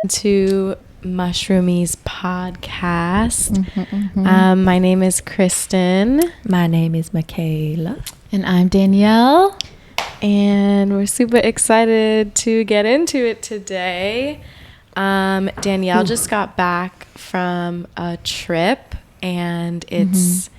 To Mushroomies podcast. My name is Kristen. My name is Michaela. And I'm Danielle. And we're super excited to get into it today. Danielle just got back from a trip, and it's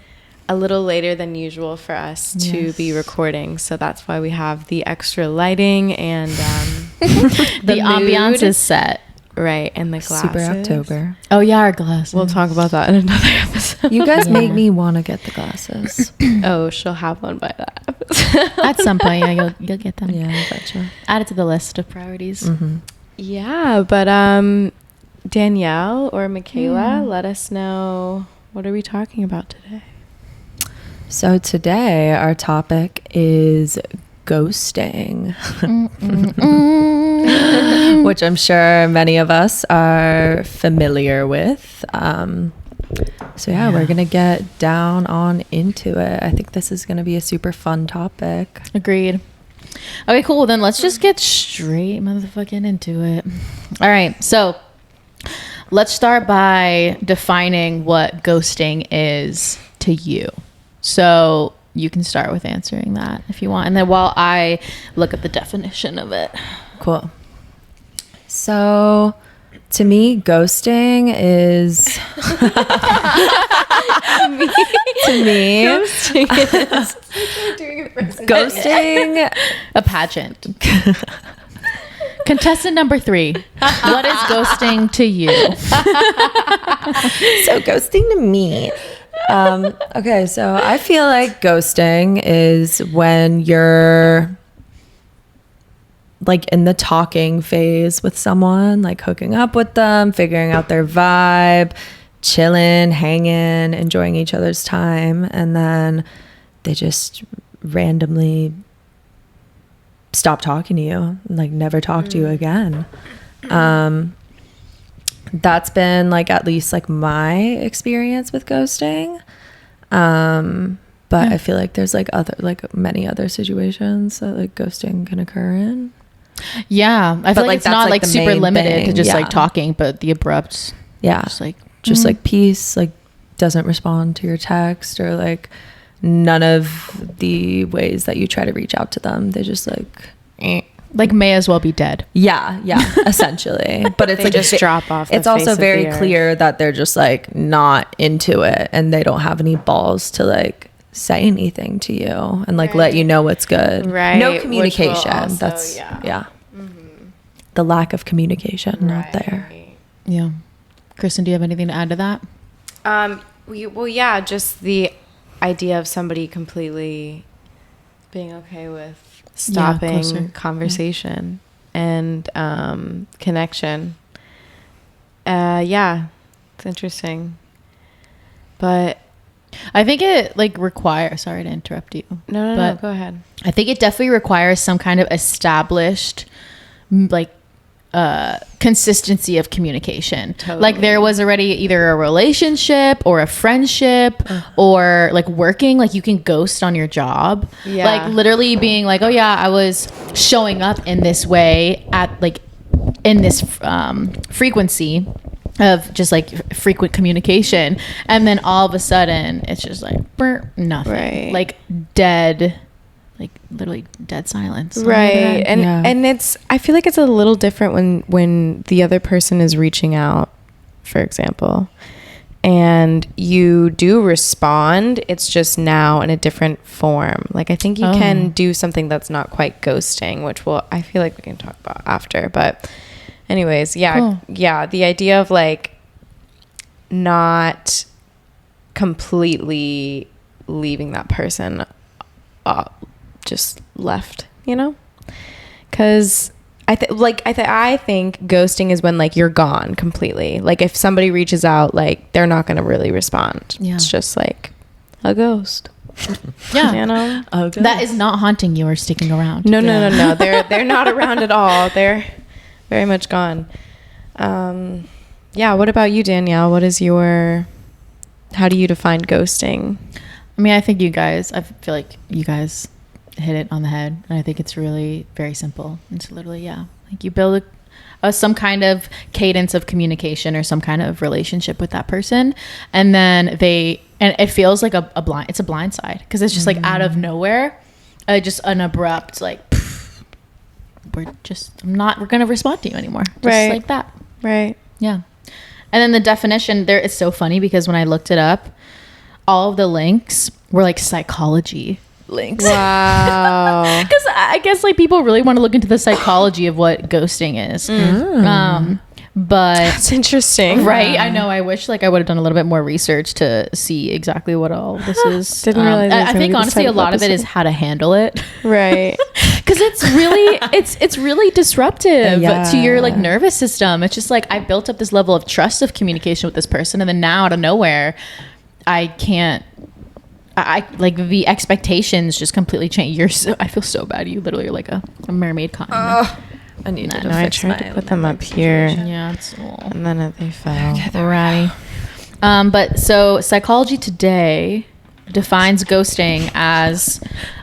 a little later than usual for us to be recording. So that's why we have the extra lighting and the ambiance is set. Right, and the glasses. Super October. Oh yeah, our glasses. We'll talk about that in another episode. You guys make me want to get the glasses. Oh, she'll have one by that episode. At some point, yeah, you'll get them. Yeah, I betcha. Add it to the list of priorities. Yeah, but Danielle or Michaela, let us know, what are we talking about today? So today our topic is ghosting, which I'm sure many of us are familiar with. So yeah, we're going to get down on into it. I think this is going to be a super fun topic. Agreed. Okay, cool. Then let's just get straight motherfucking into it. All right. So let's start by defining what ghosting is to you. So you can start with answering that if you want. And then while I look at the definition of it. Cool. So to me, ghosting is ghosting a pageant. Contestant number 3. What is ghosting to you? So ghosting to me. Okay, so I feel like ghosting is when you're like in the talking phase with someone, like hooking up with them, figuring out their vibe, chilling, hanging, enjoying each other's time, and then they just randomly stop talking to you, like never talk to you again. That's been like at least like my experience with ghosting. But I feel like there's like many other situations that like ghosting can occur in. Yeah, I feel like it's not like super limited to just like talking, but the abrupt. Yeah, just like peace, like doesn't respond to your text, or like none of the ways that you try to reach out to them. They just like may as well be dead. Yeah, essentially. But it's they like just drop off. It's also very clear that they're just like not into it, and they don't have any balls to like say anything to you and like let you know what's good. Right. No communication. Also, That's the lack of communication not there. Yeah. Kristen, do you have anything to add to that? Well, yeah, just the idea of somebody completely being okay with stopping conversation and connection. Yeah, it's interesting. But I think it like requires, sorry to interrupt you. No, go ahead. I think it definitely requires some kind of established like consistency of communication. Totally. Like there was already either a relationship or a friendship or like working, like you can ghost on your job. Yeah. Like literally being like, oh yeah, I was showing up in this way at like in this frequency of just like frequent communication, and then all of a sudden it's just like nothing. Right. Like dead, like literally dead silence. Right. And it's, I feel like it's a little different when the other person is reaching out, for example, and you do respond. It's just now in a different form. Like I think you can do something that's not quite ghosting, which I feel like we can talk about after. But anyways, the idea of like not completely leaving that person just left, you know, because I think ghosting is when like you're gone completely. Like if somebody reaches out, like they're not going to really respond. It's just like a ghost. You know, that is not haunting you or sticking around. No. They're not around at all. They're very much gone. What about you, Danielle? How do you define ghosting? I mean, I feel like you guys hit it on the head. And I think it's really very simple. It's literally, like you build some kind of cadence of communication or some kind of relationship with that person, and then and it feels like it's a blind side, because it's just like out of nowhere, just an abrupt like, we're gonna respond to you anymore, just like that. Right. Yeah. And then the definition there is so funny, because when I looked it up, all of the links were like psychology links. Wow. Because I guess like people really want to look into the psychology of what ghosting is. But that's interesting, right? I know. I wish like I would have done a little bit more research to see exactly what all this is. Didn't realize. I think honestly a lot of it is how to handle it, right? Because it's really disruptive to your like nervous system. It's just like I built up this level of trust of communication with this person, and then now out of nowhere, I can't. I like the expectations just completely change. I feel so bad. You literally are like a mermaid cotton. I need to I tried to put them up here. Yeah, and then they fell. Ratty. But so Psychology Today defines ghosting as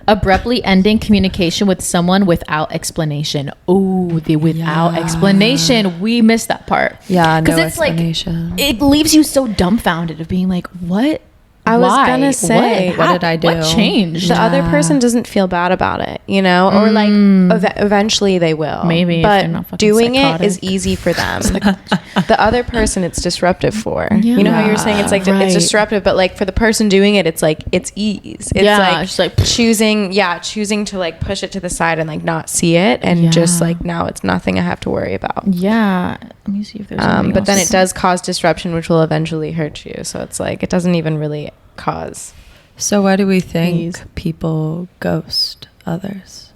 abruptly ending communication with someone without explanation. Oh, the without explanation. We missed that part. Yeah, no explanation. Like, it leaves you so dumbfounded of being like, what? I was gonna say, what did I do? What changed? The other person doesn't feel bad about it, you know, or like eventually they will. Maybe, but doing it is easy for them. The other person, it's disruptive for. Yeah. You know how you're saying it's like it's disruptive, but like for the person doing it, it's like it's ease. It's like choosing to like push it to the side and like not see it, and just like now it's nothing I have to worry about. Yeah. Let me see if there's. But then it does cause disruption, which will eventually hurt you. So it's like it doesn't even really cause. So why do we think people ghost others?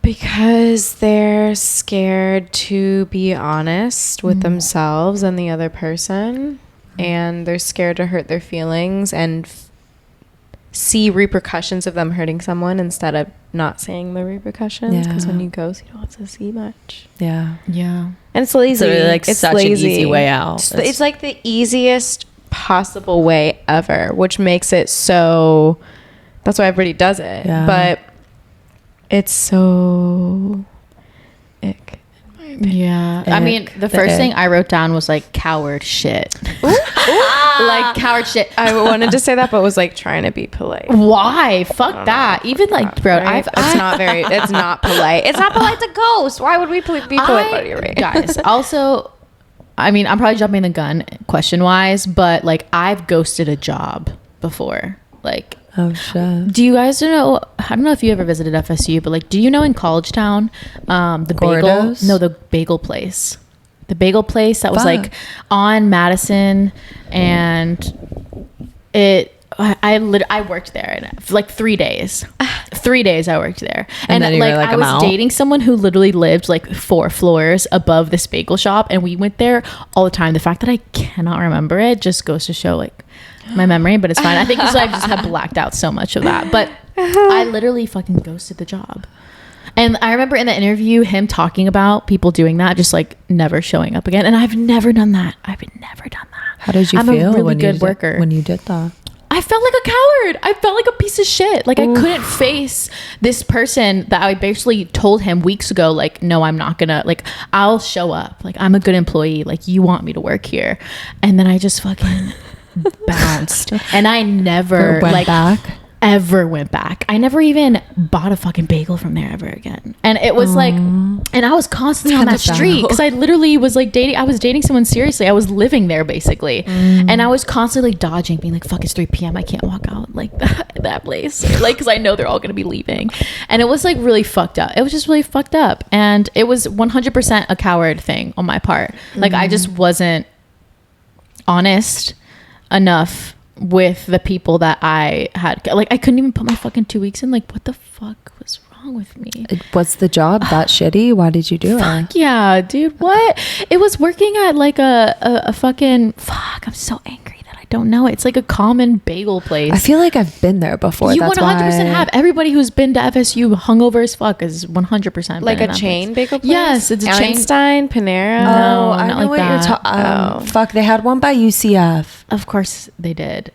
Because they're scared to be honest with themselves and the other person, and they're scared to hurt their feelings and see repercussions of them hurting someone instead of not seeing the repercussions. Because when you ghost, you don't have to see much. Yeah. And it's lazy. So like it's such lazy. An easy way out. It's like the easiest possible way ever, which makes it so. That's why everybody does it. Yeah. But it's so ick. Yeah. I mean, the first thing I wrote down was like coward shit. Like coward shit. I wanted to say that, but was like trying to be polite. Why? Fuck that. Even like, bro, right? It's not polite. It's not polite to ghost. Why would we be polite? Right? Guys, also, I mean, I'm probably jumping the gun question wise, but like I've ghosted a job before. Like, oh shit. Do you guys know? I don't know if you ever visited FSU, but like, do you know in College Town, the Gordo's? the bagel place, that was like on Madison, and I worked there for like 3 days. 3 days I worked there, and like I was dating someone who literally lived like 4 floors above this bagel shop, and we went there all the time. The fact that I cannot remember it just goes to show like my memory, but it's fine. I think because I just have blacked out so much of that. But I literally fucking ghosted the job. And I remember in the interview him talking about people doing that, just like never showing up again. And I've never done that. How did you feel? I'm a really good worker when you did that? I felt like a coward. I felt like a piece of shit. Like I couldn't face this person that I basically told him weeks ago, like, no, I'm not gonna, like, I'll show up. Like, I'm a good employee. Like, you want me to work here. And then I just fucking bounced. And I never ever went back. I never even bought a fucking bagel from there ever again. And it was like, and I was constantly on that street because I literally was like I was dating someone seriously. I was living there basically. And I was constantly dodging, being like, fuck, it's 3 p.m. I can't walk out like that place. Or, like, because I know they're all going to be leaving. And it was like really fucked up. It was just really fucked up. And it was 100% a coward thing on my part. Like I just wasn't honest enough with the people that I had. Like I couldn't even put my fucking 2 weeks in. Like what the fuck was wrong with me? What's the job that shitty? Why did you do it? Yeah, dude. What? It was working at like a fucking fuck. I'm so angry that I don't know. It's like a common bagel place. I feel like I've been there before. You 100% have. Everybody who's been to FSU hungover as fuck is 100% like a chain bagel place. Yes, it's a Einstein, chain. Panera. No, I know like what you're talking. Fuck, they had one by UCF. Of course they did.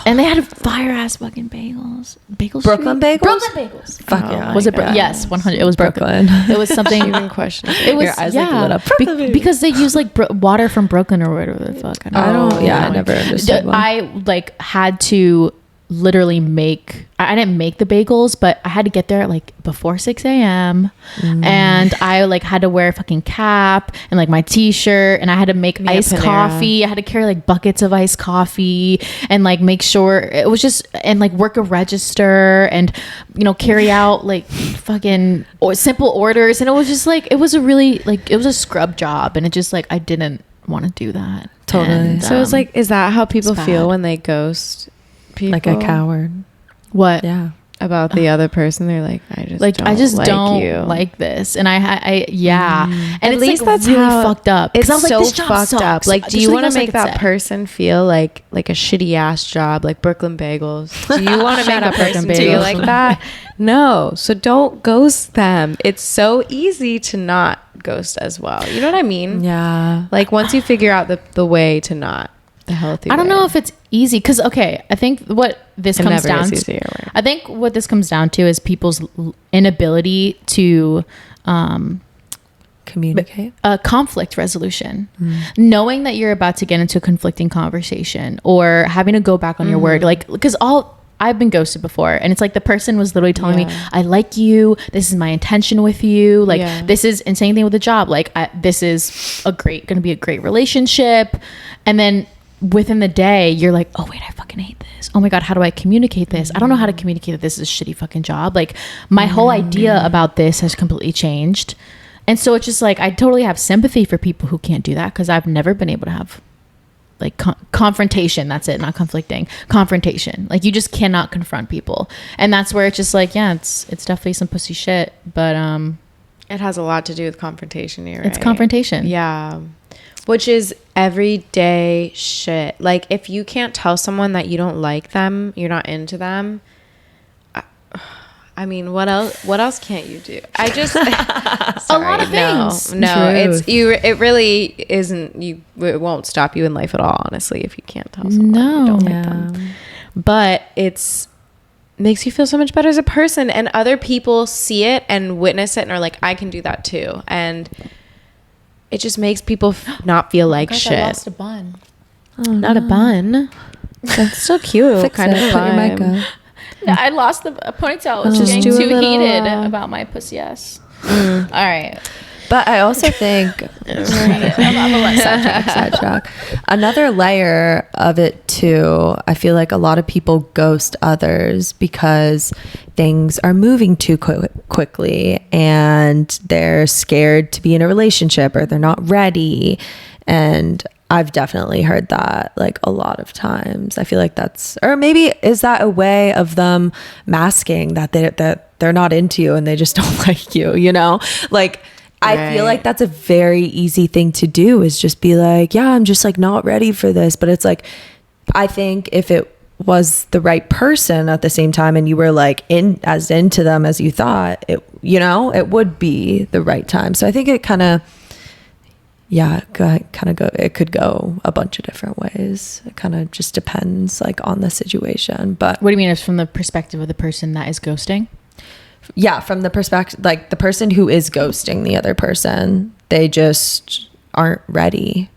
and they had fire ass fucking bagels. Brooklyn bagels. Brooklyn bagels. Fuck yeah. Was it? Yes, 100. It was Brooklyn. It was something. Even question. It was Your eyes like lit up. Because they use like water from Brooklyn or whatever the fuck. I don't. Yeah, I never understood. I like had to literally make. I didn't make the bagels, but I had to get there at like before 6 a.m. And I like had to wear a fucking cap and like my t-shirt, and I had to make iced coffee. I had to carry like buckets of iced coffee and like make sure it was just, and like work a register and, you know, carry out like fucking or simple orders. And it was just like, it was a really like, it was a scrub job, and it just like, I didn't want to do that. Totally. And, So it's like, is that how people it's feel bad. when they ghost people? Like a coward. What? Yeah. About the other person, they're like, I just don't don't like like this, and I yeah, and At it's least like that's really how fucked up. It's 'Cause I was so like, this job fucked up. sucks. Like, do Just you like want to that's make like that it's person feel like a shitty ass job, like Brooklyn Bagels? Do you want to make up, that person Brooklyn feel Bagels. like that? No. So don't ghost them. It's so easy to not ghost as well. You know what I mean? Yeah. Like once you figure out the way to not, the healthy I don't way. know if it's easy because okay, I think what this It comes never down is to. easier, right? I think what this comes down to is people's inability to Communicate. conflict resolution, knowing that you're about to get into a conflicting conversation or having to go back on your word, like because I've been ghosted before, and it's like the person was literally telling me, I like you, this is my intention with you, like this is, and same thing with the job, like this is gonna be a great relationship, and then within the day you're like, oh wait, I fucking hate this, oh my god, how do I communicate this? I don't know how to communicate that this is a shitty fucking job, like my whole idea about this has completely changed. And so it's just like, I totally have sympathy for people who can't do that, because I've never been able to have like confrontation. That's it, not conflicting, confrontation. Like you just cannot confront people, and that's where it's just like, yeah, it's definitely some pussy shit, but It has a lot to do with confrontation. You're it's right. confrontation. Yeah. Which is everyday shit. Like if you can't tell someone that you don't like them, you're not into them. I mean, what else can't you do? I just sorry, A lot of things. No, Truth. it really isn't. It won't stop you in life at all, honestly, if you can't tell someone No. you don't like them. But it's makes you feel so much better as a person, and other people see it and witness it and are like, I can do that too, and it just makes people not feel like Gosh, shit. I lost a bun. Not a bun. That's so cute. Fix kind it. of Put your mic vibe. up. I lost a ponytail. It's Just just do getting a too little, heated about my pussy ass. All right. But I also think sidetrack. Another layer of it too, I feel like a lot of people ghost others because things are moving too quickly and they're scared to be in a relationship or they're not ready. And I've definitely heard that like a lot of times. I feel like that's, or maybe is that a way of them masking that they're not into you and they just don't like you, you know? Like I feel like that's a very easy thing to do, is just be like, yeah, I'm just like not ready for this. But it's like, I think if it was the right person at the same time and you were like as into them as you thought, it, you know, it would be the right time. So I think it kind of, it could go a bunch of different ways. It kind of just depends like on the situation. But What do you mean? It's from the perspective of the person that is ghosting? yeah, from the perspective, like the person who is ghosting the other person, they just aren't ready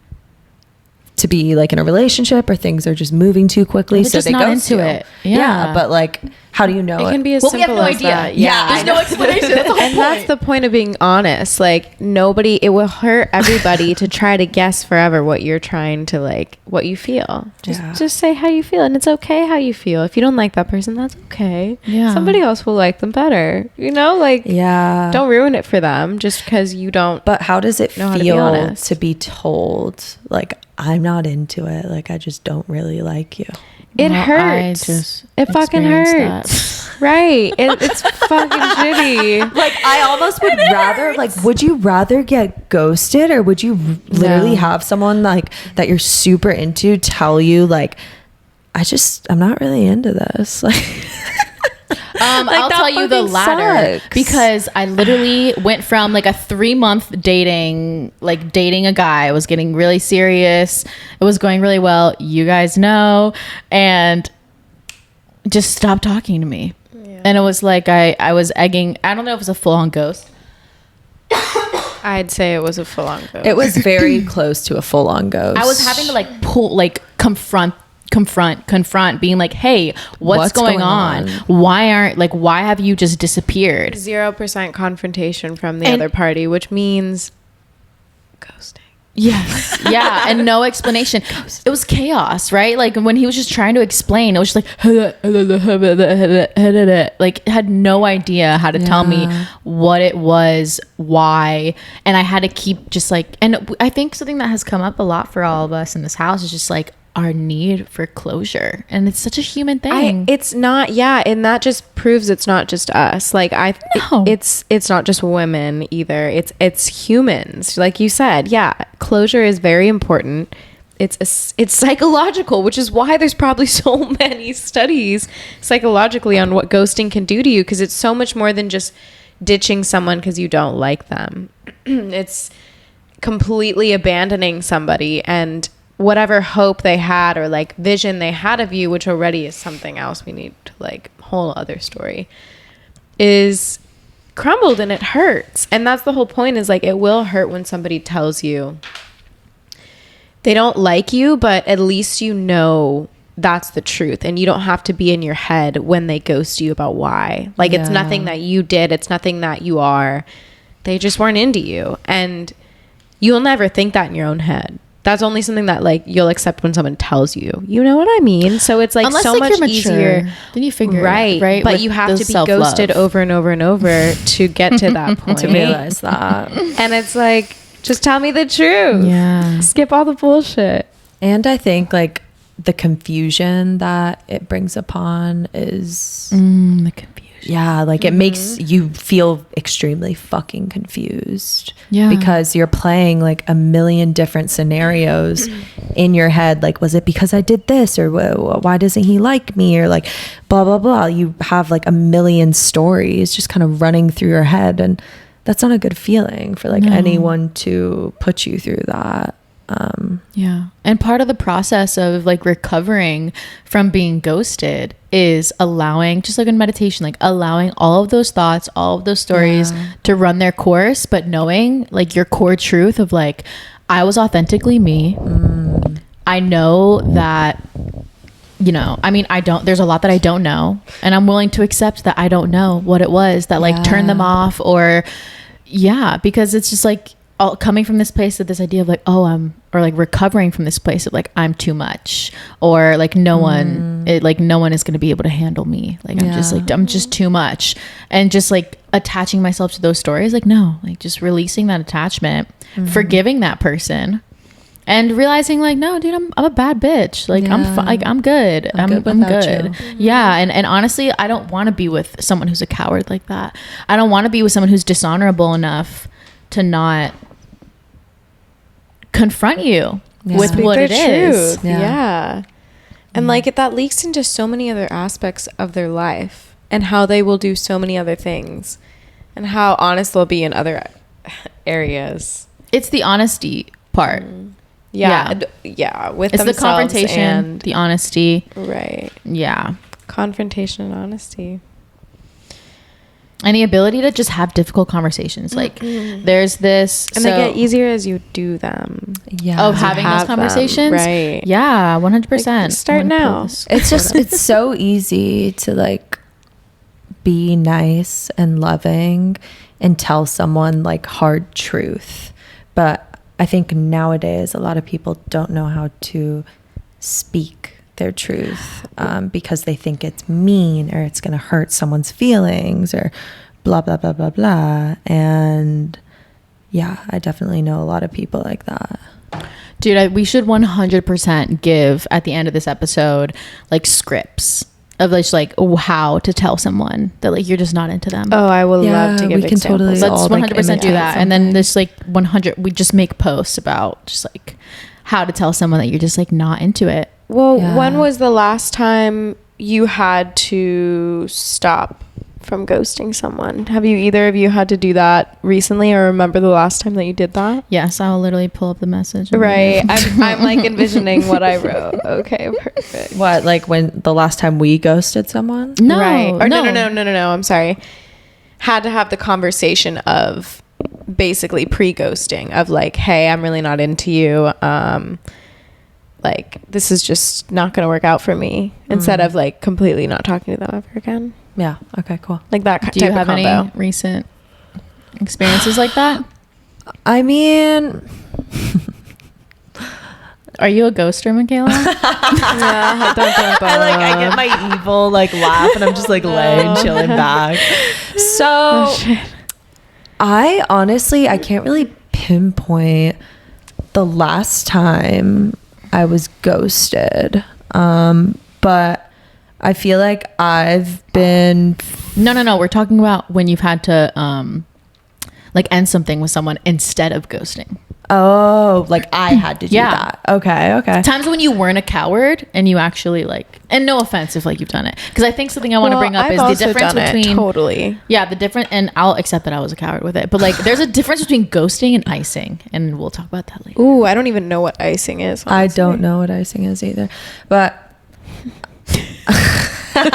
to be like in a relationship, or things are just moving too quickly. They're So just they not ghost into you. it. Yeah. But like, how do you know It can be as Well, we have simple no as idea. that. Yeah, There's no explanation. That's the whole And that's the point of being honest. Like it will hurt everybody to try to guess forever what you're trying to like, what you feel. Just say how you feel, and it's okay how you feel. If you don't like that person, that's okay. Yeah. Somebody else will like them better. You know, like don't ruin it for them just because you don't. But how does it know how to be feel honest. to be told like, I'm not into it, like I just don't really like you? It Well, hurts. It fucking experienced hurts. Right. It's fucking shitty. Like I almost would rather like, would you rather get ghosted, or would you literally have someone like that you're super into tell you like, I'm not really into this? Like I'll tell you the latter, sucks. because I literally went from like a 3-month dating a guy. I was getting really serious. It was going really well. You guys know. And just stop talking to me. And it was like I was egging. I don't know if it was a full-on ghost. I'd say it was a full-on ghost. It was very close to a full-on ghost. I was having to like pull, like confront, being like, hey, what's going on? Why have you just disappeared? 0% confrontation from the other party, which means ghosting. Yes. Yeah. And no explanation. It was chaos, right? Like when he was just trying to explain, it was just like had no idea how to tell me what it was, why. And I had to keep just like, and I think something that has come up a lot for all of us in this house is just like our need for closure. And it's such a human thing. It's not, and that just proves it's not just us. Like it's not just women either. It's humans. Like you said, closure is very important. It's psychological, which is why there's probably so many studies psychologically on what ghosting can do to you, because it's so much more than just ditching someone because you don't like them. It's completely abandoning somebody and whatever hope they had or like vision they had of you, which already is something else we need to like whole other story, is crumbled, and it hurts. And that's the whole point, is like it will hurt when somebody tells you they don't like you, but at least you know that's the truth, and you don't have to be in your head when they ghost you about why. Like it's nothing that you did, it's nothing that you are, they just weren't into you, and you'll never think that in your own head. That's only something that like you'll accept when someone tells you. You know what I mean? So it's like unless, so like, much easier. Then you figure right? But you have to be ghosted over and over and over to get to that point. To realize that. And it's like, just tell me the truth. Yeah. Skip all the bullshit. And I think like the confusion that it brings upon is the confusion. Yeah, like it makes you feel extremely fucking confused. Yeah. Because you're playing like a million different scenarios in your head. Like, was it because I did this? Or why doesn't he like me? Or like, blah, blah, blah. You have like a million stories just kind of running through your head. And that's not a good feeling for like anyone to put you through that. And part of the process of like recovering from being ghosted is allowing, just like in meditation, like allowing all of those thoughts, all of those stories to run their course, but knowing like your core truth of like, I was authentically me. I know that, you know, I mean, there's a lot that I don't know, and I'm willing to accept that I don't know what it was that like turned them off, or because it's just like, all coming from this place of this idea of like, or like recovering from this place of like, I'm too much, or like no one is going to be able to handle me. Like, I'm just too much. And just like attaching myself to those stories, like, no, like just releasing that attachment, forgiving that person, and realizing like, no, dude, I'm a bad bitch. Like I'm good. I'm good. Yeah. And honestly, I don't want to be with someone who's a coward like that. I don't want to be with someone who's dishonorable enough to not confront you with what it is. And like that leaks into so many other aspects of their life, and how they will do so many other things, and how honest they'll be in other areas. It's the honesty part. With it's the confrontation and the honesty, right? Confrontation and honesty. And the ability to just have difficult conversations. Like there's this, and they get easier as you do them. Of having those conversations, right? 100%. Start now. It's just it's so easy to like be nice and loving and tell someone like hard truth, but I think nowadays a lot of people don't know how to speak their truth because they think it's mean, or it's going to hurt someone's feelings, or blah, blah, blah, blah, blah. And I definitely know a lot of people like that. Dude, we should 100% give at the end of this episode like scripts of just like how to tell someone that like you're just not into them. Oh, I would love to give examples. Let's 100% do that. And then this like 100, we just make posts about just like how to tell someone that you're just like not into it. Well, when was the last time you had to stop from ghosting someone. Have you either of you had to do that recently, or remember the last time that you did that? Yes, I'll literally pull up the message. Right. I'm like envisioning what I wrote. Okay, perfect. What, like when the last time we ghosted someone? No, right. Or no. No. I'm sorry. Had to have the conversation of basically pre-ghosting of like, hey, I'm really not into you. Like, this is just not going to work out for me, instead of like completely not talking to them ever again. Yeah. Okay, cool. Like that type of combo. Do you have any recent experiences like that? I mean, are you a ghoster, Michaela? Yeah, I get my evil like laugh, and I'm just like laying, chilling back. So I honestly, I can't really pinpoint the last time I was ghosted. But I feel like I've been... No. We're talking about when you've had to like end something with someone instead of ghosting. Oh, like I had to do that. Okay. Times when you weren't a coward and you actually like, and no offense if like you've done it, because I think something I want to bring up is the difference between the different, and I'll accept that I was a coward with it, but like there's a difference between ghosting and icing, and we'll talk about that later. Ooh, I don't even know what icing is, honestly. I don't know what icing is either, but but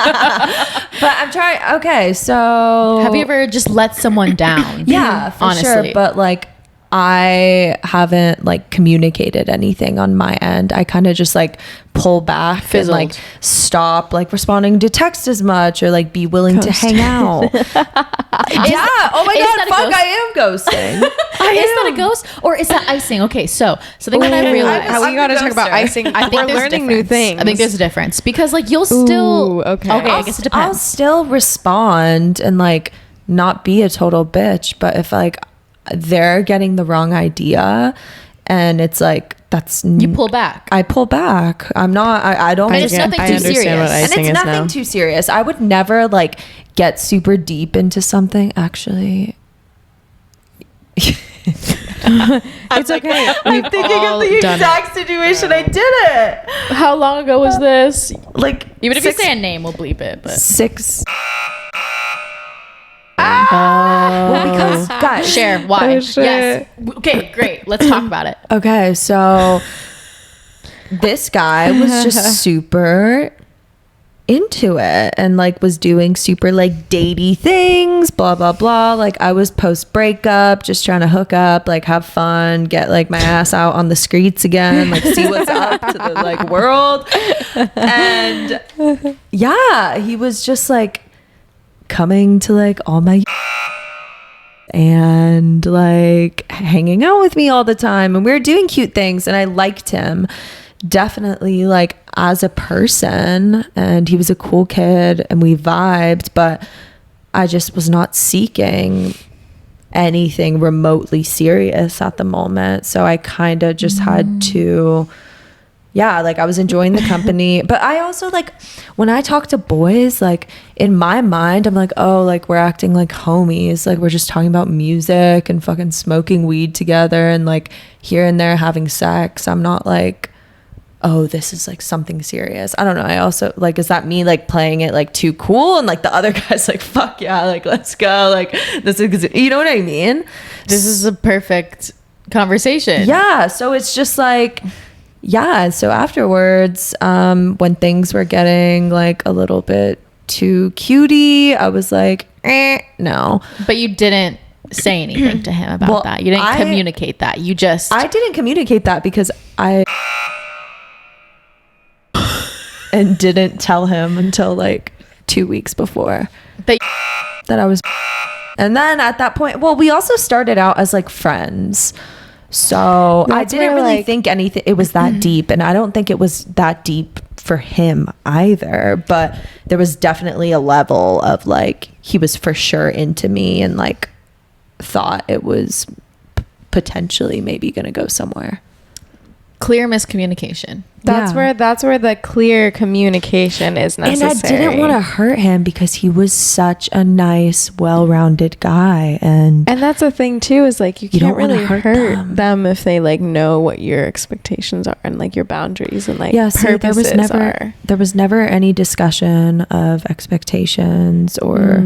I'm trying. Okay, so have you ever just let someone down? Yeah, for honestly. sure, but like I haven't like communicated anything on my end. I kind of just like pull back Fizzled. and like stop like responding to text as much, or like be willing to hang out. Yeah. Oh my god, fuck, I am ghosting. Is that a ghost or is that icing? Okay, so something that I realized. How we got to talk about icing? I think we're learning new things. I think there's a difference because like you'll still okay. I guess it depends. I'll still respond and like not be a total bitch, but if like they're getting the wrong idea and it's like you pull back. I pull back. I'm not. I don't. And it's nothing too serious. And it's nothing too serious. I would never like get super deep into something. Actually, it's okay. I'm thinking of the exact situation. I did it. How long ago was this? Like, even if you say a name, we'll bleep it. But 6. Well, because guys, share why. Oh, shit. Yes. Okay, great. Let's talk about it. Okay, so this guy was just super into it and like was doing super like datey things, blah blah blah. Like I was post breakup, just trying to hook up, like have fun, get like my ass out on the streets again, like see what's up to the like world. And yeah, he was just like coming to like all my and like hanging out with me all the time, and we were doing cute things, and I liked him definitely like as a person, and he was a cool kid and we vibed, but I just was not seeking anything remotely serious at the moment. So I kind of just had to, like I was enjoying the company, but I also like when I talk to boys, like in my mind I'm like, oh, like we're acting like homies, like we're just talking about music and fucking smoking weed together and like here and there having sex. I'm not like, oh, this is like something serious. I don't know. I also like, is that me like playing it like too cool, and like the other guy's like, fuck yeah, like let's go, like this is, you know what I mean? This is a perfect conversation. Yeah, so it's just like, yeah, so afterwards, when things were getting like a little bit too cutie, I was like, no. But you didn't say anything to him about that. You didn't communicate that. You just... I didn't communicate that because and didn't tell him until like 2 weeks before that I was. And then at that point, well, we also started out as like friends. So I didn't really think anything, it was that deep. And I don't think it was that deep for him either. But there was definitely a level of like, he was for sure into me and like thought it was potentially maybe going to go somewhere. clear miscommunication. That's where the clear communication is necessary. And I didn't want to hurt him because he was such a nice, well-rounded guy. And that's the thing too, is like you can't don't wanna really hurt them if they like know what your expectations are and like your boundaries and like purposes are. There was never any discussion of expectations or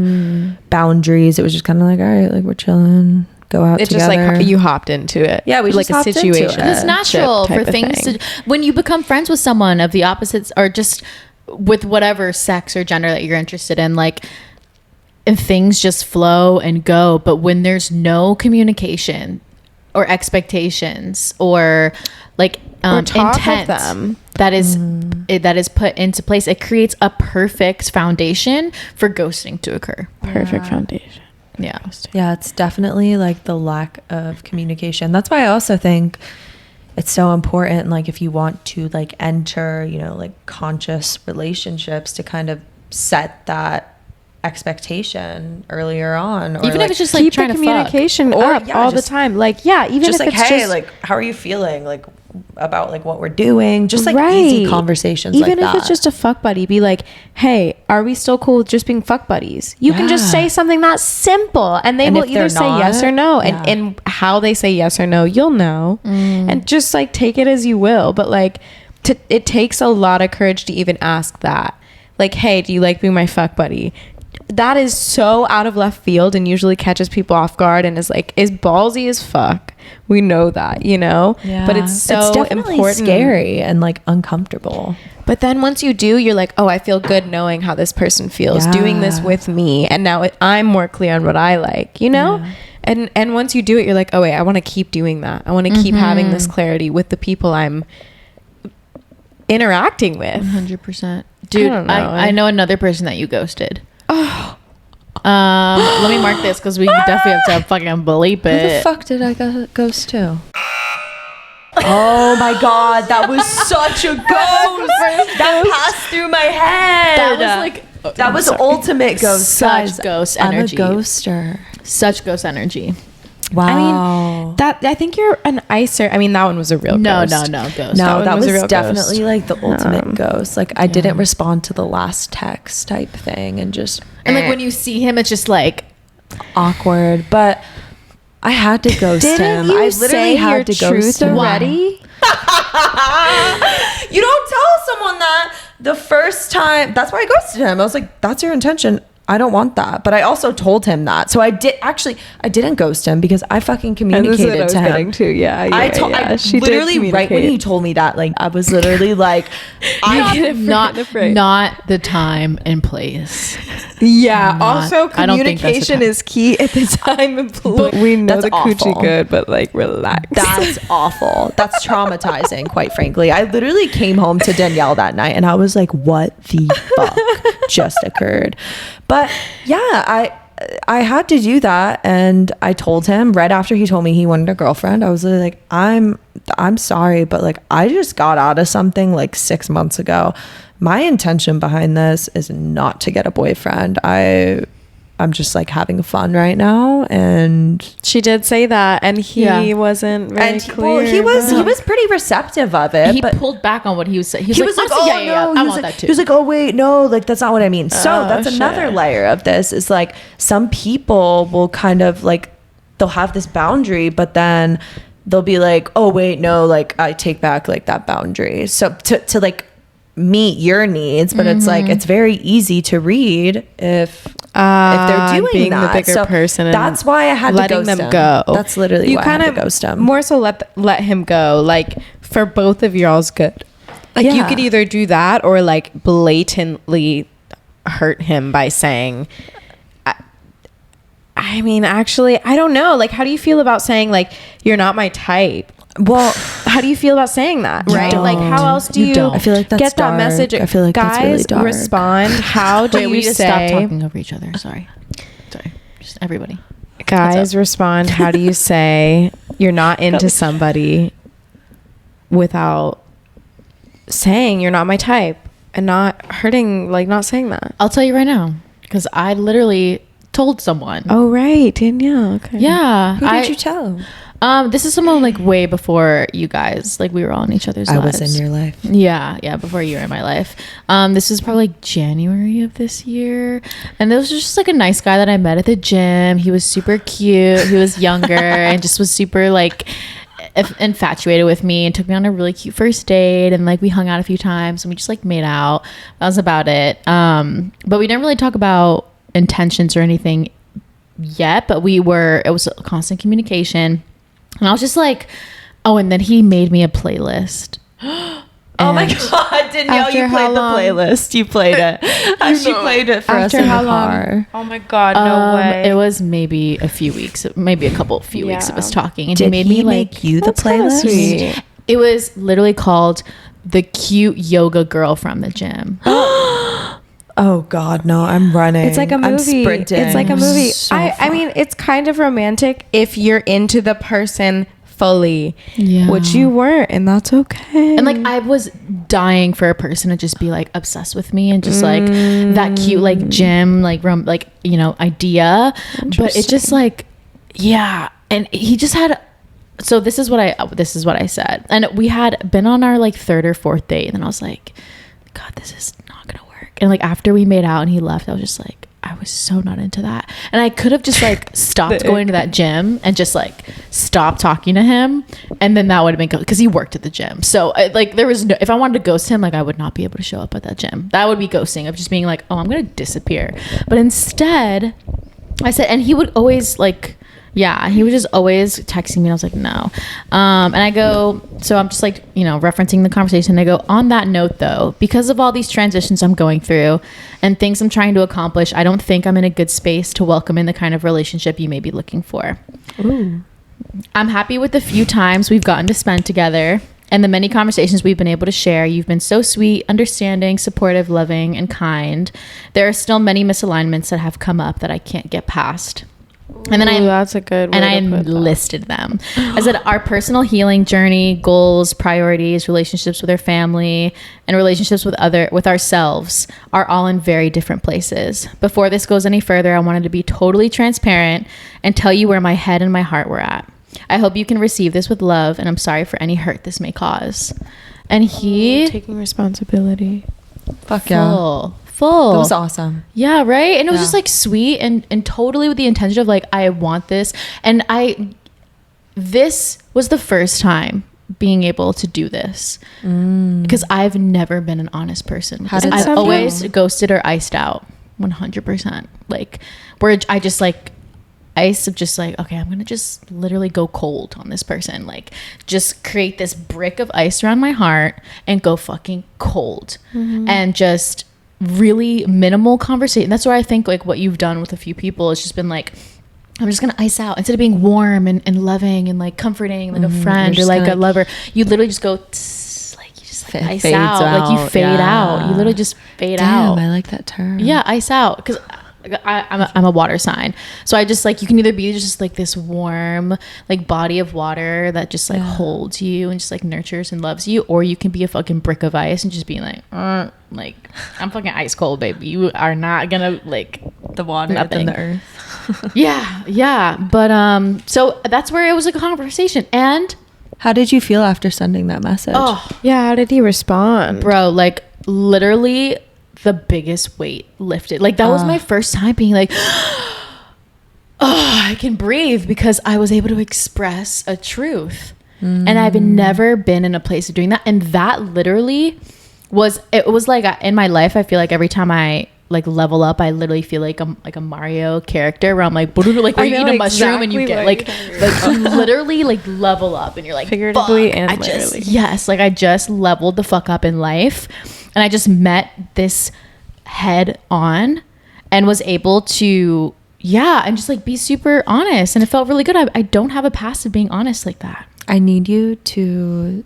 boundaries. It was just kind of like, all right, like we're chilling. Go out it's together. Just like you hopped into it. Yeah, we like just a situation. It's natural for things to, when you become friends with someone of the opposites or just with whatever sex or gender that you're interested in, like, and things just flow and go. But when there's no communication or expectations or like intent that is put into place, it creates a perfect foundation for ghosting to occur. Perfect foundation. Yeah, it's definitely like the lack of communication. That's why I also think it's so important, like if you want to like enter, you know, like conscious relationships, to kind of set that expectation earlier on, or even like, if it's just like keep trying the to communication fuck. up all the time. Like even just if like, it's hey, just like how are you feeling, like about like what we're doing, just like right. easy conversations. Even like if that. it's just a fuck buddy, be like, hey, are we still cool with just being fuck buddies? You can just say something that simple and they will either say yes or no. And how they say yes or no, you'll know. And just like take it as you will. But like it takes a lot of courage to even ask that. Like, hey, do you like being my fuck buddy? That is so out of left field and usually catches people off guard and is like, is ballsy as fuck. We know that, you know? Yeah. But it's so definitely important. Scary and like uncomfortable. But then once you do, you're like, oh, I feel good knowing how this person feels doing this with me. And now I'm more clear on what I like, you know? Yeah. And once you do it, you're like, oh, wait, I want to keep doing that. I want to keep having this clarity with the people I'm interacting with. 100%. Dude, I know another person that you ghosted. Oh. Let me mark this because we definitely have to fucking bleep it. Who the fuck did I ghost to? Oh my god, that was such a ghost. That passed through my head. That was like that was ultimate ghost. Such ghost energy. I'm a ghoster. Such ghost energy. Wow. I mean, I think you're an icer. I mean, that one was a real ghost. No, ghost. No, that was a real definitely ghost. like the ultimate ghost. Like I didn't respond to the last text type thing and just like when you see him, it's just like awkward. But I had to ghost him. I literally had to ghost him already. You don't tell someone that the first time. That's why I ghosted him. I was like, that's your intention. I don't want that. But I also told him that. So I didn't ghost him because I fucking communicated to him. I literally right when he told me that, like I was literally like, not the time and place. Yeah. Also, communication is key at the time and place. We know the coochie good, but like relax. That's awful. That's traumatizing, quite frankly. I literally came home to Danielle that night and I was like, what the fuck just occurred? But yeah, I had to do that, and I told him right after he told me he wanted a girlfriend. I was like, I'm sorry, but like I just got out of something like 6 months ago. My intention behind this is not to get a boyfriend. I'm just like having fun right now. And she did say that, and he wasn't very clear. Well, he was pretty receptive of it. He pulled back on what he was saying. He was like, oh no, I want that too. He was like, oh wait, no, like that's not what I mean. So that's another layer of this is like some people will kind of like they'll have this boundary, but then they'll be like, oh wait, no, like I take back like that boundary. So to like meet your needs, but it's like it's very easy to read if they're doing being that. the bigger person. That's why I had to ghost them go. That's literally why I had to ghost him. More so let him go, like for both of y'all's good. Like you could either do that or like blatantly hurt him by saying, I mean, actually, I don't know. Like, how do you feel about saying like you're not my type? Well, how do you feel about saying that? Right? Like, how else do you I feel like that's get that dark. message? I feel like guys that's really dark. Respond. How do you we just say? Stop talking over each other. Sorry. Just everybody. Guys respond. How do you say you're not into somebody without saying you're not my type and not hurting, like not saying that? I'll tell you right now, because I literally told someone. Oh, right. Danielle. Okay. Yeah. Who did you tell? This is someone like way before you guys. Like we were all in each other's lives. I was in your life. Yeah, before you were in my life. This was probably like January of this year. And there was just like a nice guy that I met at the gym. He was super cute. He was younger and just was super like infatuated with me and took me on a really cute first date, and like we hung out a few times and we just like made out. That was about it. But we didn't really talk about intentions or anything yet, but it was a constant communication. And I was just like, oh, and then he made me a playlist. Oh my God, Danielle, you played the playlist. You played it. She played it for us in the car. Oh my God, no way. It was maybe a few weeks, maybe a few weeks of us talking. And Did he made me like, make you the playlist? Sweet. it was literally called The Cute Yoga Girl from the Gym. Oh God, no, I'm running. It's like a movie. I'm sprinting. It's like a movie. So I mean, it's kind of romantic if you're into the person fully, which you weren't, and that's okay. And like I was dying for a person to just be like obsessed with me and just like that cute like gym like idea. But it just like and he just had. So this is what I said, and we had been on our like third or fourth date, and then I was like, God, this is not gonna work. And like after we made out and he left, I was just like, I was so not into that. And I could have just like stopped going to that gym and just like stopped talking to him. And then that would have been good because he worked at the gym. So there was no, if I wanted to ghost him, like I would not be able to show up at that gym. That would be ghosting of just being like, oh, I'm going to disappear. But instead I said, and he would always like, he was just always texting me. And I was like, no. And I go, so I'm just like, referencing the conversation. I go, on that note though, because of all these transitions I'm going through and things I'm trying to accomplish, I don't think I'm in a good space to welcome in the kind of relationship you may be looking for. Ooh. I'm happy with the few times we've gotten to spend together and the many conversations we've been able to share. You've been so sweet, understanding, supportive, loving, and kind. There are still many misalignments that have come up that I can't get past. And then that's a good way and I listed them. I said our personal healing journey, goals, priorities, relationships with our family, and relationships with ourselves are all in very different places. Before this goes any further, I wanted to be totally transparent and tell you where my head and my heart were at. I hope you can receive this with love, and I'm sorry for any hurt this may cause. And he taking responsibility. Fuck yeah. Full. That was awesome. Yeah, right? And it was just like sweet and totally with the intention of like, I want this. And this was the first time being able to do this because I've never been an honest person. I've always ghosted or iced out 100%. Like where I just like ice of just like, okay, I'm going to just literally go cold on this person. Like just create this brick of ice around my heart and go fucking cold and just really minimal conversation. That's where I think like what you've done with a few people has just been like, I'm just gonna ice out instead of being warm and loving and like comforting like a friend or like a lover. You literally just go like you just like ice out. Like you fade out. You literally just fade out. I like that term. Yeah, ice out because I'm a water sign, so I just like you can either be just like this warm like body of water that just like holds you and just like nurtures and loves you, or you can be a fucking brick of ice and just being like I'm fucking ice cold, baby. You are not gonna like the water nothing. Than the earth. yeah but so that's where it was like a conversation. And how did you feel after sending that message? How did he respond, bro? Like literally the biggest weight lifted. Like that was my first time being like, I can breathe because I was able to express a truth. And I've never been in a place of doing that. And that literally was like in my life, I feel like every time I like level up, I literally feel like I'm like a Mario character where I'm like where you eat a mushroom and you get like you literally like level up and you're like figuratively and literally. I just leveled the fuck up in life. And I just met this head on and was able to, and just like be super honest. And it felt really good. I don't have a past of being honest like that. I need you to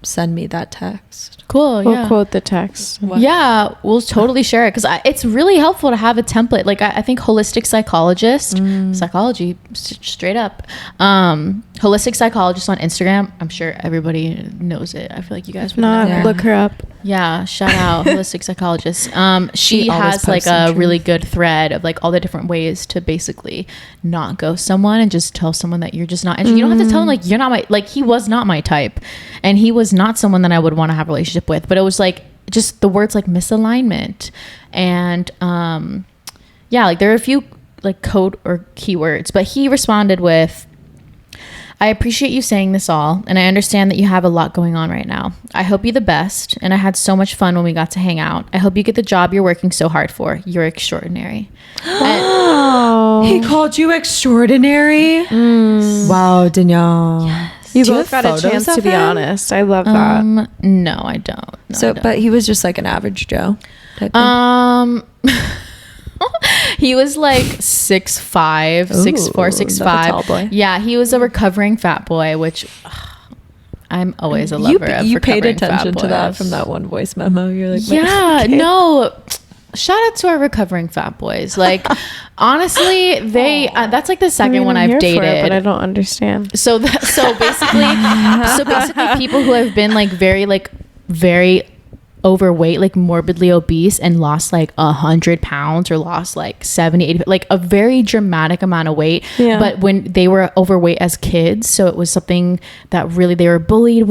send me that text. Cool. We'll quote the text. What? Yeah, we'll totally share it because it's really helpful to have a template. Like I think holistic psychologist, psychology straight up, holistic psychologist on Instagram. I'm sure everybody knows it. I feel like you guys would know. Look her up. Yeah, shout out holistic psychologist. She always has like posts some a truth. really good thread of like all the different ways to basically not ghost someone and just tell someone that you're just not interested. You don't have to tell them like you're not my, like he was not my type and he was not someone that I would want to have a relationship with, but it was like just the words like misalignment and yeah, like there are a few like code or keywords, but he responded with, I appreciate you saying this all, and I understand that you have a lot going on right now. I hope you the best, and I had so much fun when we got to hang out. I hope you get the job you're working so hard for. You're extraordinary. He called you extraordinary? Wow, Danielle. Yes. You both got a chance to be honest. I love that. No, I don't. No, So, I don't. but he was just like an average Joe type thing? He was like 6'5", 6'4", 6'5". Tall boy. Yeah, he was a recovering fat boy, which I'm always a lover of. You paid recovering fat attention to that boys. from that one voice memo. You're like, Yeah, okay. no. Shout out to our recovering fat boys. Like, honestly, they that's like the second one I'm I've here for dated. it, but I don't understand. So basically, people who have been like very overweight, like morbidly obese, and lost like 100 pounds or lost like 70, 80, like a very dramatic amount of weight. Yeah. But when they were overweight as kids, so it was something that really they were bullied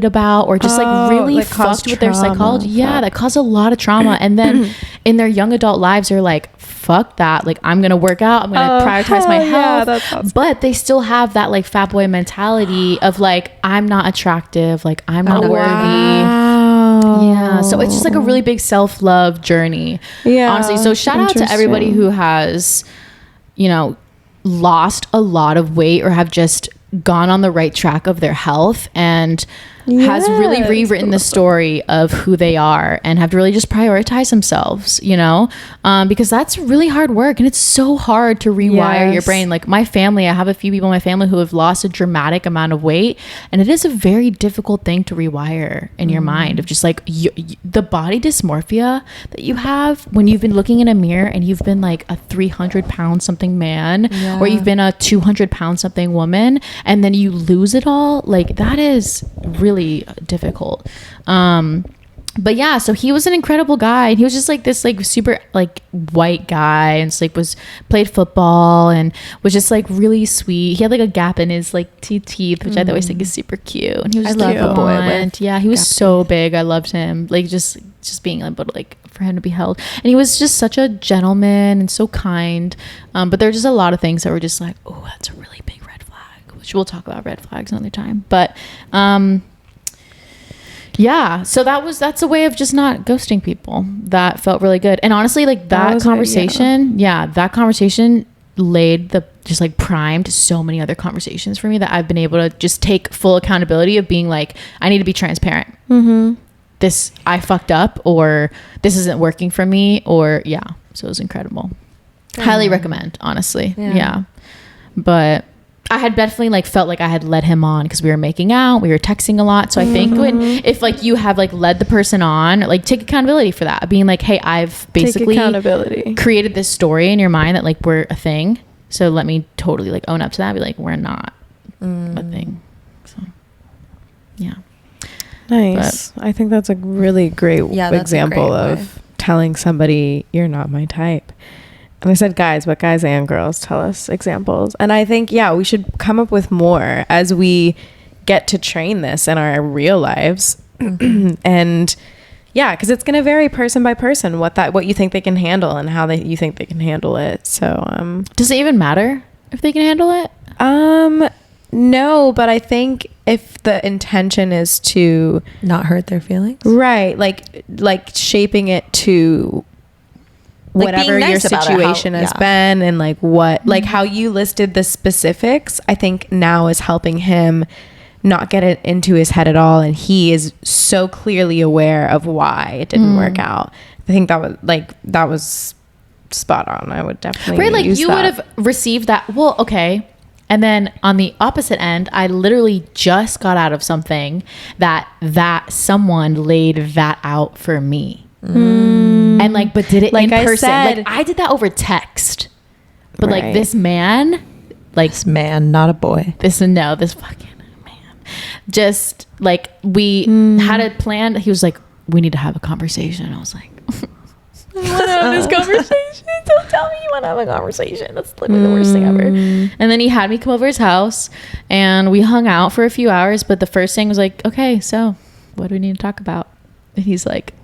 about, or just like really like caused fucked with their trauma. psychology. Yeah, that caused a lot of trauma. And then in their young adult lives, they're like, fuck that. Like, I'm gonna work out. I'm gonna prioritize my hell yeah, health. that sounds But they still have that like fat boy mentality of like, I'm not attractive. Like, I'm not worthy. Yeah, so it's just like a really big self-love journey. Yeah, honestly. So shout out to everybody who has, you know, lost a lot of weight or have just gone on the right track of their health and has really Yes. rewritten the story of who they are and have really just prioritized themselves, you know, because that's really hard work and it's so hard to rewire your Yes. brain. Like my family, I have a few people in my family who have lost a dramatic amount of weight, and it is a very difficult thing to rewire in your mind of just like the body dysmorphia that you have when you've been looking in a mirror and you've been like a 300-pound something man or you've been a 200-pound something woman, and then you lose it all. Like that is really difficult. But yeah, so he was an incredible guy, and he was just like this like super like white guy, and just, like played football and was just like really sweet. He had like a gap in his like teeth, which I always think is super cute. And he was just I love a boy blonde. with Yeah, he was gap so big. I loved him. Like just being able to like for him to be held, and he was just such a gentleman and so kind. But there were just a lot of things that were just like, oh, that's a really big red flag, which we'll talk about red flags another time. But yeah, so that's a way of just not ghosting people. That felt really good. And honestly, like that conversation, that conversation laid the just like primed so many other conversations for me that I've been able to just take full accountability of being like, I need to be transparent. This, I fucked up, or this isn't working for me, or so it was incredible. Highly recommend, honestly. Yeah. But I had definitely like felt like I had led him on because we were making out, we were texting a lot. So I think if like you have like led the person on, like take accountability for that, being like, hey, I've basically created this story in your mind that like we're a thing. So let me totally like own up to that. Be like, we're not a thing. So yeah. Nice. But I think that's a really great example of telling somebody you're not my type. And I said guys, but guys and girls tell us examples. And I think, we should come up with more as we get to train this in our real lives. And because it's going to vary person by person, what you think they can handle and how you think they can handle it. So, does it even matter if they can handle it? No, but I think if the intention is to not hurt their feelings, right? Like shaping it to whatever your situation has been, and like what, like how you listed the specifics, I think now is helping him not get it into his head at all. And he is so clearly aware of why it didn't work out. I think that was spot on. I would definitely like use you that. would have received that. Well, okay. And then on the opposite end, I literally just got out of something that someone laid that out for me. And like, but did it in person? Like I did that over text, but like this man, not a boy. This fucking man, just like we had a plan. He was like, we need to have a conversation. I was like, I want to have this conversation. Don't tell me you want to have a conversation. That's literally the worst thing ever. And then he had me come over his house and we hung out for a few hours. But the first thing was like, okay, so what do we need to talk about? And he's like,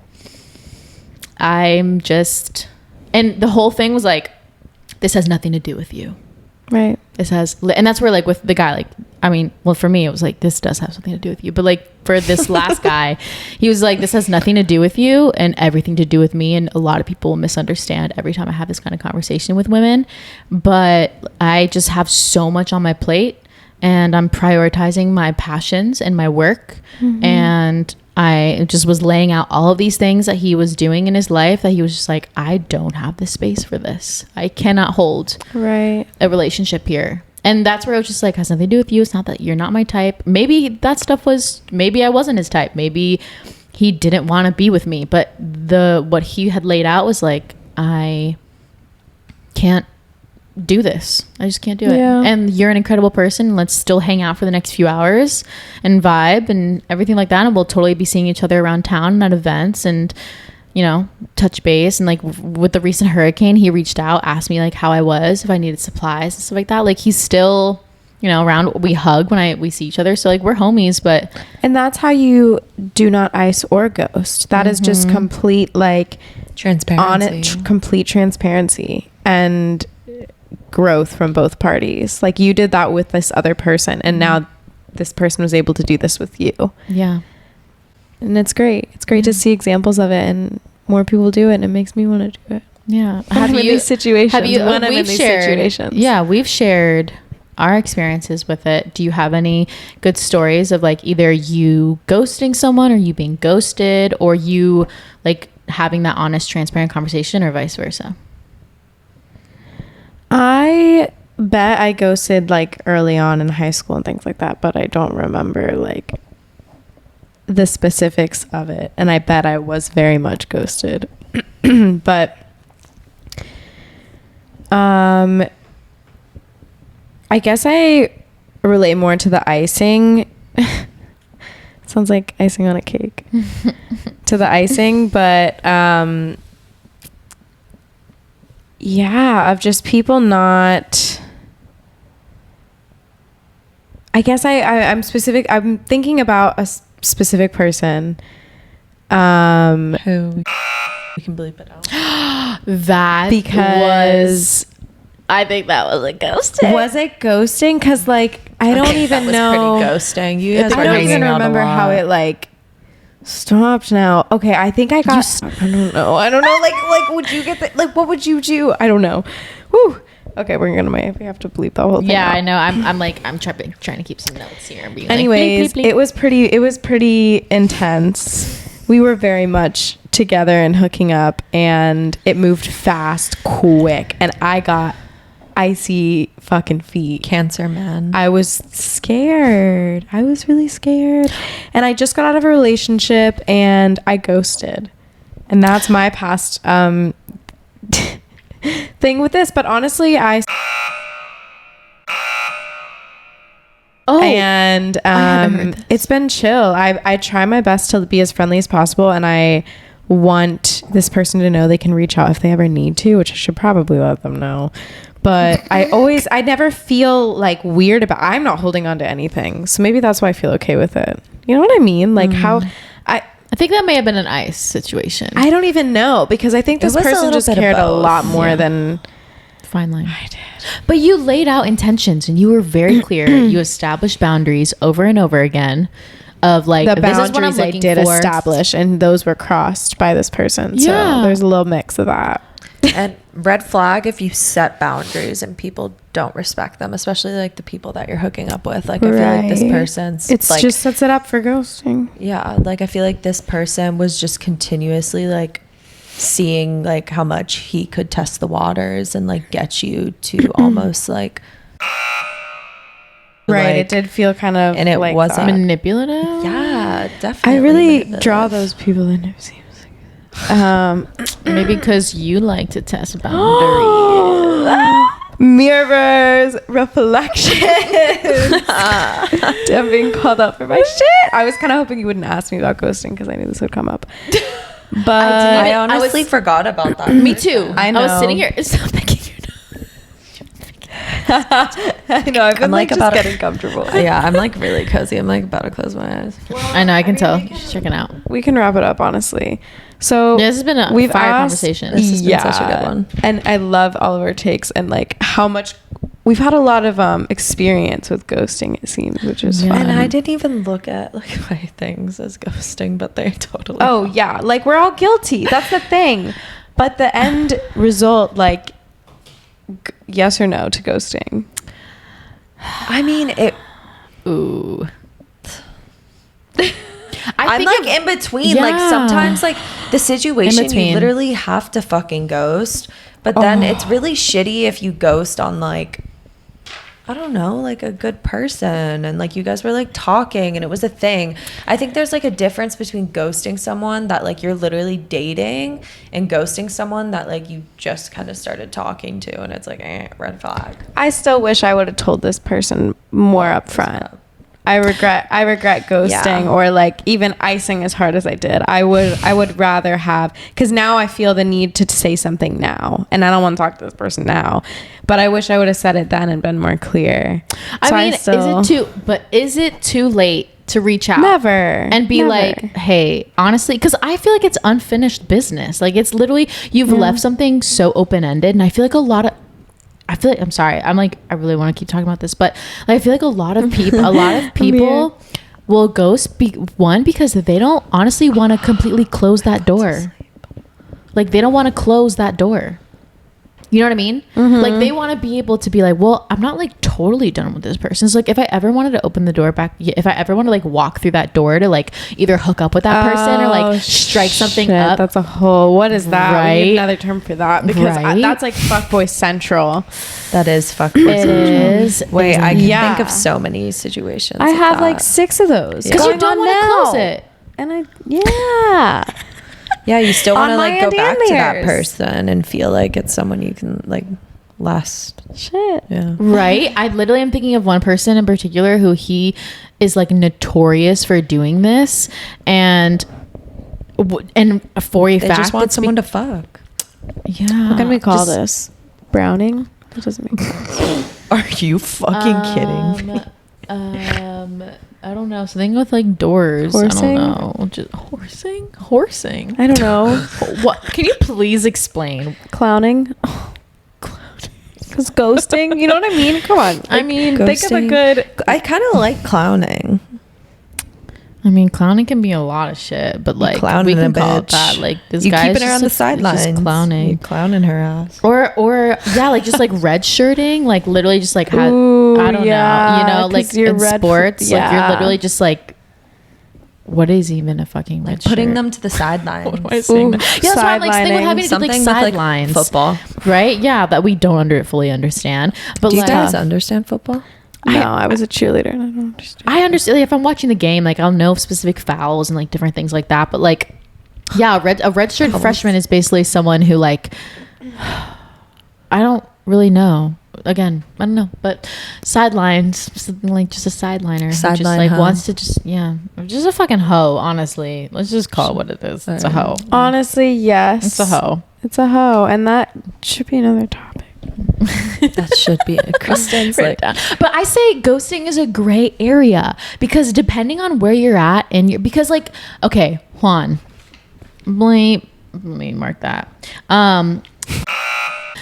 and the whole thing was like, this has nothing to do with you. Right. And that's where, like, with the guy, like, I mean, well, for me, it was like, this does have something to do with you. But, like, for this last guy, he was like, this has nothing to do with you and everything to do with me. And a lot of people misunderstand every time I have this kind of conversation with women. But I just have so much on my plate and I'm prioritizing my passions and my work. And I just was laying out all of these things that he was doing in his life that he was just like, I don't have the space for this. I cannot hold a relationship here. And that's where I was just like, has nothing to do with you. It's not that you're not my type. Maybe that stuff maybe I wasn't his type. Maybe he didn't want to be with me. But what he had laid out was like, I can't do this. I just can't do it. And you're an incredible person. Let's still hang out for the next few hours and vibe and everything like that. And we'll totally be seeing each other around town and at events and, you know, touch base. And like with the recent hurricane, he reached out, asked me like how I was, if I needed supplies and stuff like that. Like he's still, you know, around. We hug when we see each other. So like we're homies, and that's how you do not ice or ghost. That is just complete like transparency, complete transparency and growth from both parties. Like you did that with this other person and now this person was able to do this with you. Yeah. And it's great. It's great to see examples of it and more people do it and it makes me want to do it. Yeah. I'm in these situations. Yeah, we've shared our experiences with it. Do you have any good stories of like either you ghosting someone or you being ghosted or you like having that honest, transparent conversation or vice versa? I bet I ghosted like early on in high school and things like that, but I don't remember like the specifics of it. And I bet I was very much ghosted. But I guess I relate more to the icing. Sounds like icing on a cake. To the icing, but yeah, of just people not. I guess I'm specific. I'm thinking about a specific person. Who we can bleep it out. I think that was a ghosting. Was it ghosting? Because like I don't even know. Pretty ghosting. You guys I don't even remember how it like stopped now. Okay, I think I got. I don't know. Like would you get the, like what would you do? I don't know. Whew. Okay, we have to bleep the whole thing. Yeah, out. I know. I'm trying to keep some notes here. And being anyways, like, bleep, bleep, bleep. it was pretty intense. We were very much together and hooking up, and it moved fast, quick, and I got icy fucking feet. Cancer man. I was scared. I was really scared. And I just got out of a relationship and I ghosted. And that's my past thing with this. But honestly, it's been chill. I try my best to be as friendly as possible, and I want this person to know they can reach out if they ever need to, which I should probably let them know. But I never feel like weird about, I'm not holding on to anything. So maybe that's why I feel okay with it. You know what I mean? Like how I think that may have been an ice situation. I don't even know, because I think this person just cared a lot more than fine line. I did. But you laid out intentions and you were very clear. You established boundaries over and over again of like, the this is what I'm boundaries I looking did for. establish, and those were crossed by this person. Yeah. So there's a little mix of that. And red flag if you set boundaries and people don't respect them, especially like the people that you're hooking up with. Like I feel like this person's it's like, just sets it up for ghosting. Yeah, like I feel like this person was just continuously like seeing like how much he could test the waters and like get you to almost like right. Like, it did feel kind of, and it like wasn't that. manipulative. Yeah, definitely. I really draw those people that never seems like maybe because you like to test boundaries. Mirrors, reflections. I'm being called out for my shit. I was kind of hoping you wouldn't ask me about ghosting because I knew this would come up. But I honestly forgot about that. Me too. I know. I was sitting here. Stop thinking I know. I've been like just about getting comfortable. Yeah, I'm like really cozy. I'm like about to close my eyes. I know. I can tell. She's checking out. We can wrap it up, honestly. So this has been a fire conversation. This has been such a good one. And I love all of our takes and like how much we've had a lot of experience with ghosting, it seems, which is fun. And I didn't even look at like my things as ghosting, but they totally Oh yeah, like we're all guilty. That's the thing. But the end result, like yes or no to ghosting? I mean, it. Ooh. I'm like in between. Yeah. Like sometimes, like the situation, you literally have to fucking ghost. But then it's really shitty if you ghost on like, I don't know, like a good person and like you guys were like talking and it was a thing. I think there's like a difference between ghosting someone that like you're literally dating and ghosting someone that like you just kind of started talking to and it's like red flag. I still wish I would have told this person more upfront. I regret ghosting or like even icing as hard as I did. I would rather have, because now I feel the need to say something now and I don't want to talk to this person now, but I wish I would have said it then and been more clear. I mean, is it too late to reach out? Never. And be like, hey, honestly, because I feel like it's unfinished business. Like it's literally, you've left something so open-ended and I feel like I'm sorry. I'm like, I really want to keep talking about this, but like, I feel like a lot of people will ghost because they don't honestly want to completely close that door. Like they don't want to close that door. You know what I mean? Mm-hmm. Like they want to be able to be like, well, I'm not like totally done with this person. It's like if I ever wanted to open the door back, if I ever want to like walk through that door to like either hook up with that person or like strike something up. That's a whole, what is that? Right? We need another term for that because that's like fuckboy central. That is fuckboy central. It is. Wait, I can think of so many situations. I have like 6 of those. Because you don't want to close it. And yeah, you still want to like go back to that person and feel like it's someone you can like last. Shit. Yeah. Right. I literally am thinking of one person in particular who he is like notorious for doing this, and for a fact, they just want someone to fuck. Yeah. What can we call this? Browning? That doesn't make sense. Are you fucking kidding me? I don't know. Something with like doors. Horsing? I don't know. Just horsing. I don't know. What? Can you please explain? Clowning. Because ghosting, you know what I mean? Come on. I mean, think of a good. I kind of like clowning. I mean, clowning can be a lot of shit, but like we can call it that. Like this guy keeping her on the sidelines, clowning, you clowning her ass, or yeah, like just like red shirting, like literally just like I don't know, you know, like in sports, like you're literally just like, what is even a fucking red shirt? Putting them to the sideline. What am I saying? Yeah, that's why I'm like saying we're having to do like sidelines, football, right? Yeah, that we don't fully understand. But do you guys understand football? No, I was a cheerleader and I don't understand. I understand. Like, if I'm watching the game, like I'll know specific fouls and like different things like that. But like, yeah, a redshirt freshman is basically someone who like, I don't really know. Again, I don't know. But sidelines, something like just a sideliner. Who just like wants to just a fucking hoe. Honestly, let's just call it what it is. It's a hoe. Honestly, yes, it's a hoe. It's a hoe, and that should be another topic. That should be Kristen's like, but I say ghosting is a gray area because depending on where you're at and because like, okay, Juan, let me mark that.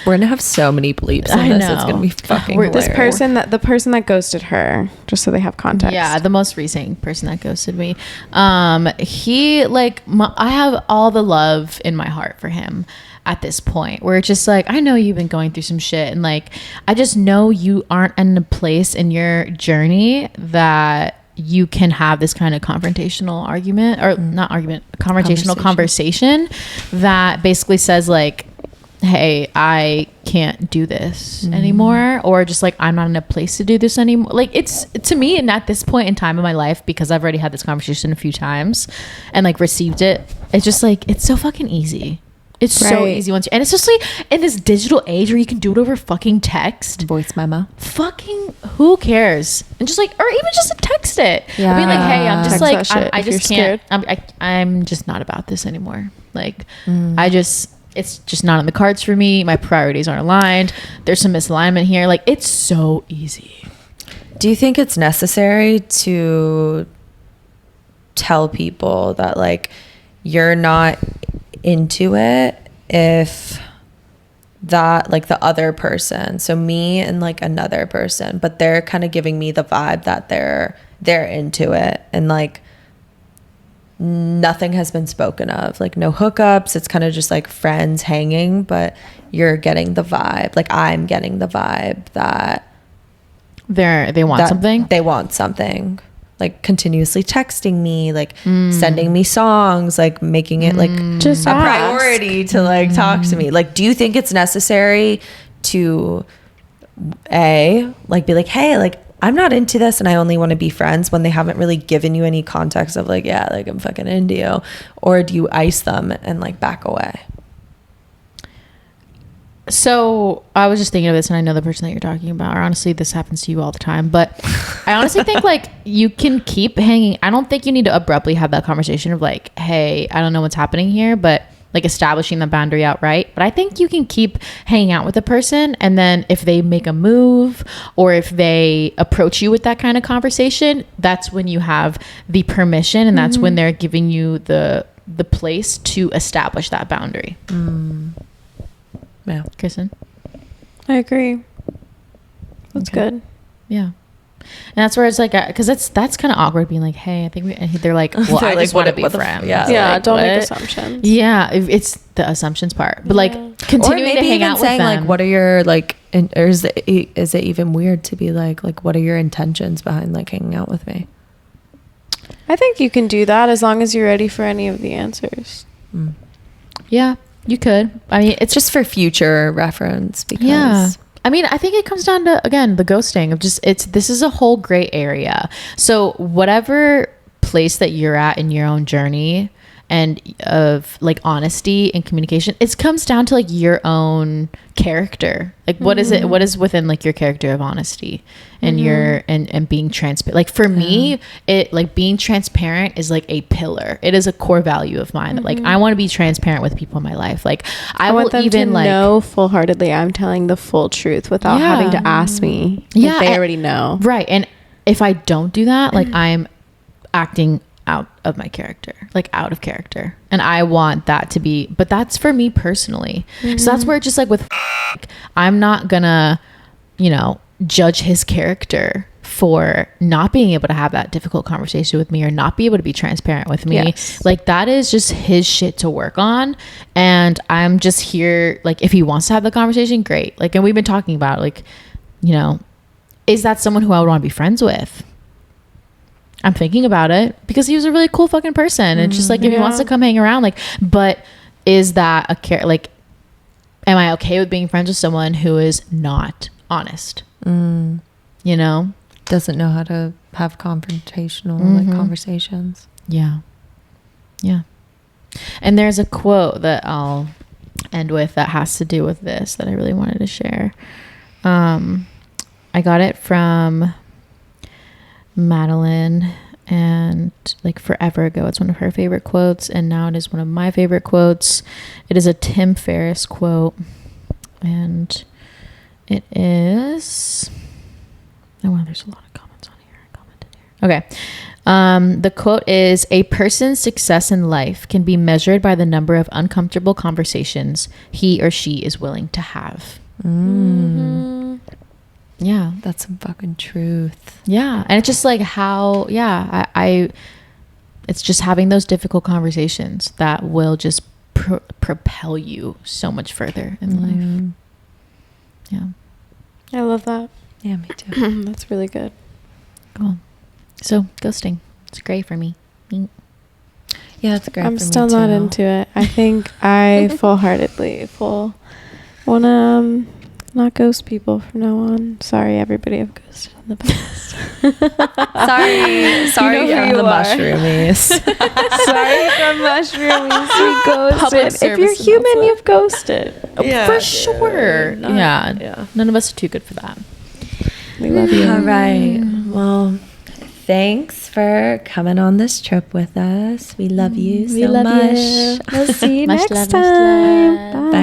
We're gonna have so many bleeps in this. It's gonna be fucking hilarious. The person that ghosted her, just so they have context. Yeah, the most recent person that ghosted me. He like I have all the love in my heart for him at this point, where it's just like, I know you've been going through some shit, and like I just know you aren't in a place in your journey that you can have this kind of confrontational argument, or not argument, confrontational conversation that basically says like, hey, I can't do this anymore, or just like I'm not in a place to do this anymore. Like it's, to me, and at this point in time in my life, because I've already had this conversation a few times and like received it, it's just like, it's so fucking easy. It's so easy once and especially in this digital age where you can do it over fucking text. Voice memo. Fucking who cares? And just like, or even just text it. Yeah. Being like, hey, I'm just Text like, I just can't. scared. I'm just not about this anymore. Like, it's just not on the cards for me. My priorities aren't aligned. There's some misalignment here. Like, it's so easy. Do you think it's necessary to tell people that like you're not into it if that like the other person, so me and like another person, but they're kind of giving me the vibe that they're into it and like nothing has been spoken of, like no hookups, it's kind of just like friends hanging, but you're getting the vibe, like I'm getting the vibe that They want something, like continuously texting me, like sending me songs, like making it like just a priority to like talk to me. Like, do you think it's necessary to like be like, hey, like I'm not into this and I only want to be friends, when they haven't really given you any context of like, yeah, like I'm fucking into you? Or do you ice them and like back away? So I was just thinking of this, and I know the person that you're talking about, or honestly, this happens to you all the time, but I honestly think like you can keep hanging. I don't think you need to abruptly have that conversation of like, hey, I don't know what's happening here, but like establishing the boundary outright. But I think you can keep hanging out with a person, and then if they make a move or if they approach you with that kind of conversation, that's when you have the permission, and that's when they're giving you the place to establish that boundary. Yeah. Kristen? I agree. That's good. Yeah. And that's where it's like, because that's kind of awkward being like, hey, I think they're like, well, I just want to be friends. Yeah, like, don't make assumptions. Yeah, it's the assumptions part. But like continuing to hang out with them. Like, what are your like, or is it even weird to be like what are your intentions behind like hanging out with me? I think you can do that as long as you're ready for any of the answers. Yeah, you could. I mean, it's just for future reference, because I mean, I think it comes down to, again, the ghosting of just, this is a whole gray area. So whatever place that you're at in your own journey and of like honesty and communication, it comes down to like your own character. Like what is it, what is within like your character of honesty and your, and being transparent. Like for me, it like being transparent is like a pillar. It is a core value of mine. That like, I want to be transparent with people in my life. Like I want them even to know full-heartedly I'm telling the full truth without having to ask me. Yeah. They already know. Right. And if I don't do that, like I'm acting out of my character, like out of character, and I want that to be, but that's for me personally. So that's where it's just like with I'm not gonna, you know, judge his character for not being able to have that difficult conversation with me or not be able to be transparent with me. Like that is just his shit to work on, and I'm just here like if he wants to have the conversation, great. Like, and we've been talking about like, you know, is that someone who I would want to be friends with? I'm thinking about it because he was a really cool fucking person. And just like, if he wants to come hang around, like, but is that a like, am I okay with being friends with someone who is not honest? You know, doesn't know how to have confrontational like conversations. Yeah. And there's a quote that I'll end with that has to do with this that I really wanted to share. I got it from Madeline, and like forever ago, it's one of her favorite quotes, and now it is one of my favorite quotes. It is a Tim Ferriss quote, and it is, oh wow, there's a lot of comments on here. I commented here. Okay. The quote is, a person's success in life can be measured by the number of uncomfortable conversations he or she is willing to have. Yeah, that's some fucking truth. Yeah, and it's just like how, I it's just having those difficult conversations that will just propel you so much further in life. Yeah, I love that. Yeah, me too. That's really good. Cool. So ghosting, it's great for me. Yeah, it's great. I'm still not into it. I think I full-heartedly want to Not ghost people from now on. Sorry, everybody I've ghosted in the past. Sorry, you know from who the you are. Mushroomies. Sorry from Mushroomies. We ghosted. Public If service you're human, announcement. you've ghosted. For sure. Yeah. None of us are too good for that. We love you. All right. Well, thanks for coming on this trip with us. We love you so much. We'll see you Much next love, much time. love. Bye.